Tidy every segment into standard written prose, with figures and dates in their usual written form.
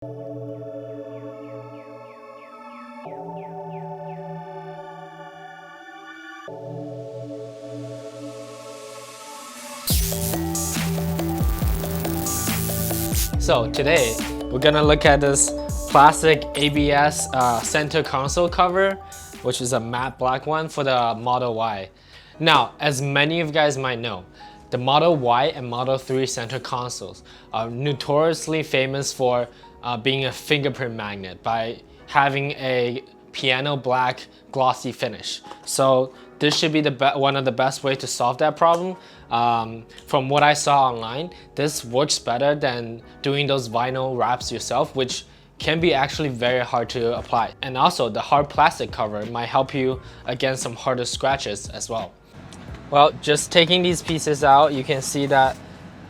So today we're gonna look at this plastic ABS center console cover, which is a matte black one for the Model Y. Now, as many of you guys might know, the Model Y and Model 3 center consoles are notoriously famous for being a fingerprint magnet by having a piano black glossy finish. So this should be one of the best ways to solve that problem. From what I saw online, this works better than doing those vinyl wraps yourself, which can be actually very hard to apply. And also the hard plastic cover might help you against some harder scratches as well. Well, just taking these pieces out, you can see that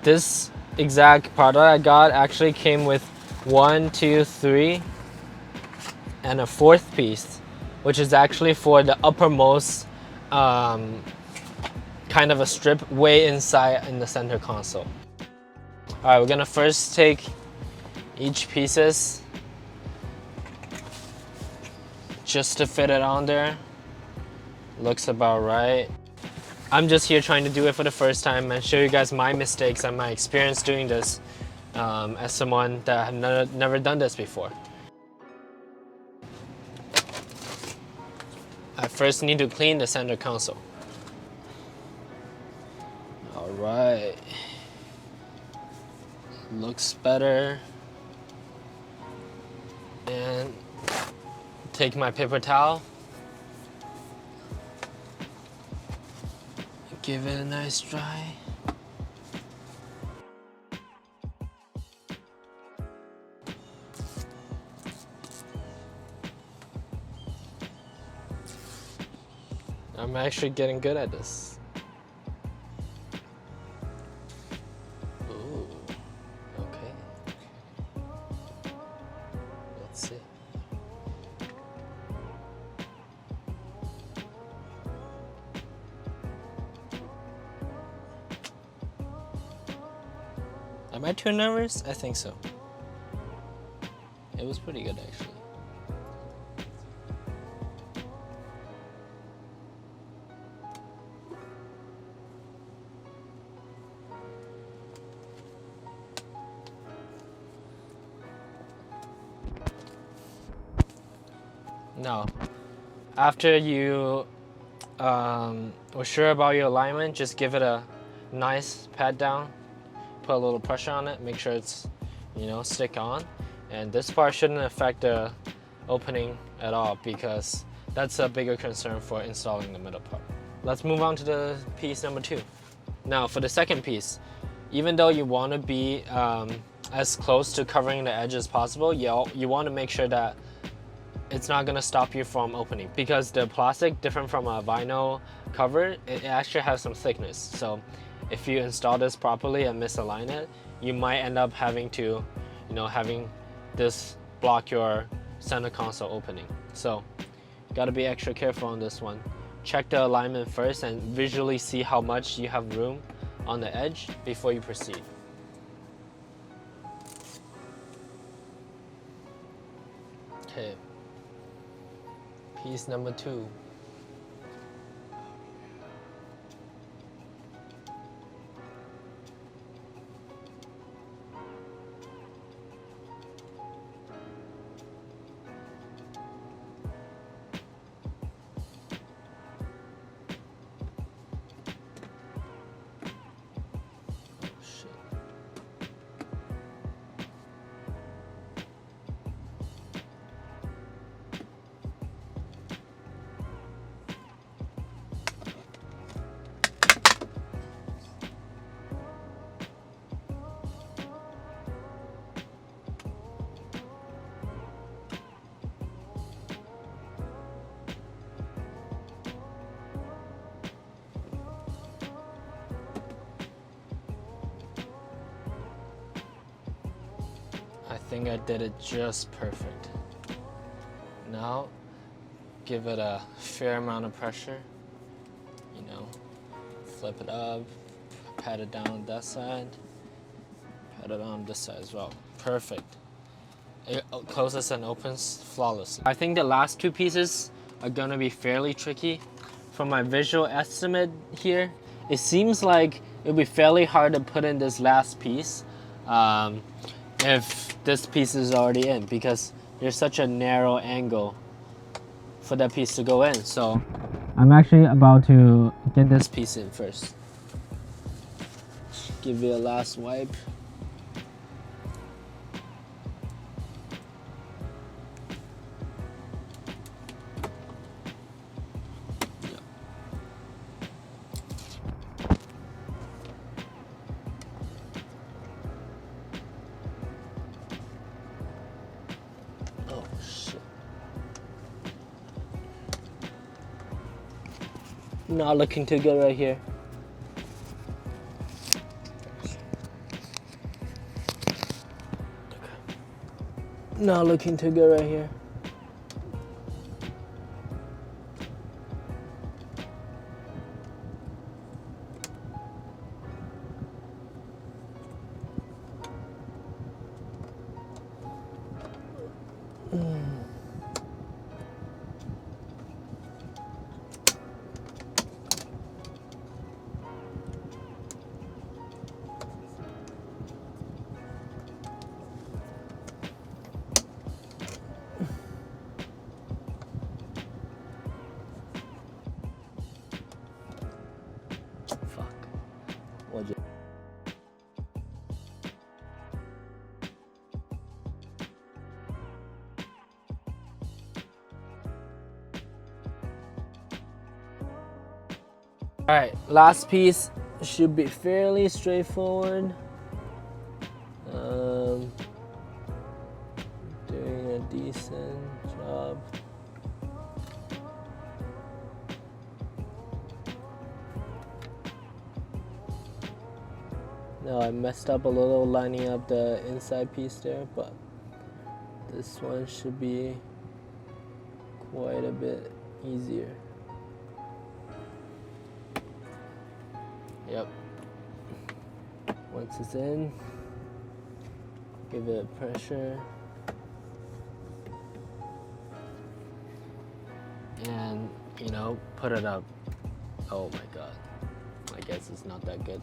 this exact product I got actually came with 1, 2, 3, and a fourth piece, which is actually for the uppermost kind of a strip way inside in the center console. All right, we're gonna first take each pieces just to fit it on there. Looks about right. I'm just here trying to do it for the first time and show you guys my mistakes and my experience doing this as someone that had never done this before. I first need to clean the center console. All right, looks better. And take my paper towel, give it a nice dry. I'm actually getting good at this. Ooh, okay. Let's see. Am I too nervous? I think so. It was pretty good actually. Now, after you are sure about your alignment, just give it a nice pat down. Put a little pressure on it, make sure it's, stick on. And this part shouldn't affect the opening at all because that's a bigger concern for installing the middle part. Let's move on to the piece number 2. Now for the second piece, even though you want to be as close to covering the edge as possible, you want to make sure that it's not going to stop you from opening, because the plastic, different from a vinyl cover, it actually has some thickness. So if you install this properly and misalign it, you might end up having to, having this block your center console opening. So you got to be extra careful on this one. Check the alignment first and visually see how much you have room on the edge before you proceed. Okay. Piece number 2. I think I did it just perfect. Now, give it a fair amount of pressure. Flip it up, pat it down on that side, pat it on this side as well. Perfect. it closes and opens flawlessly. I think the last two pieces are gonna be fairly tricky. From my visual estimate here, it seems like it'll be fairly hard to put in this last piece if this piece is already in, because there's such a narrow angle for that piece to go in. So I'm actually about to get this piece in first. Give it a last wipe. Oh shit. Not looking too good right here. Not looking too good right here. All right, last piece should be fairly straightforward. Doing a decent job. No, I messed up a little lining up the inside piece there, but this one should be quite a bit easier. Yep. Once it's in, give it pressure. And, you know, put it up. Oh my God. I guess it's not that good.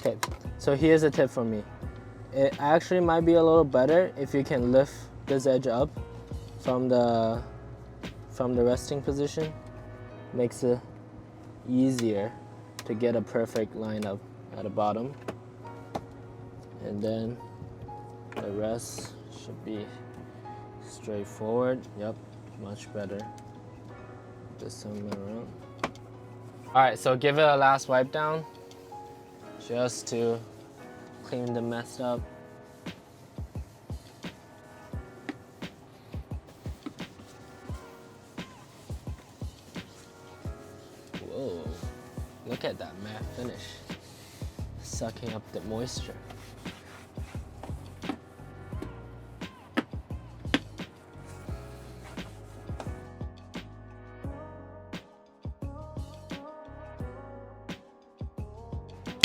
Okay, so here's a tip from me. It actually might be a little better if you can lift this edge up from the resting position. Makes it easier to get a perfect lineup at the bottom. And then the rest should be straightforward. Yep, much better. This time around. All right, so give it a last wipe down, just to clean the mess up. Whoa, look at that matte finish, sucking up the moisture.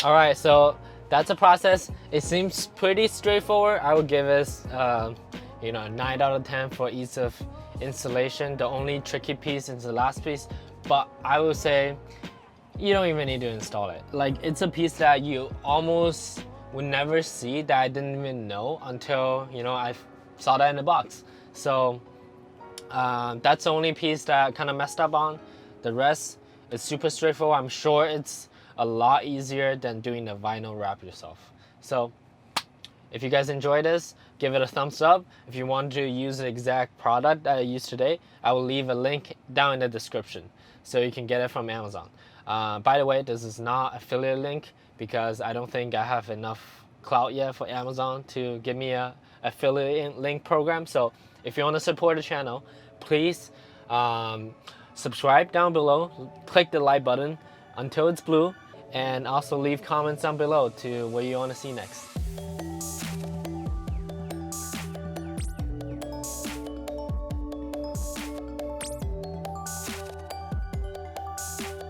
All right, so that's a process. It seems pretty straightforward. I would give this, you know, a 9 out of 10 for ease of installation. The only tricky piece is the last piece, but I would say you don't even need to install it. Like, it's a piece that you almost would never see, that I didn't even know until, you know, I saw that in the box. So that's the only piece that I kind of messed up on. The rest is super straightforward. I'm sure it's a lot easier than doing the vinyl wrap yourself. So if you guys enjoy this, give it a thumbs up. If you want to use the exact product that I used today, I will leave a link down in the description so you can get it from Amazon. By the way, this is not affiliate link because I don't think I have enough clout yet for Amazon to give me a affiliate link program. So if you want to support the channel, please subscribe down below, click the like button until it's blue, and also leave comments down below to what you want to see next.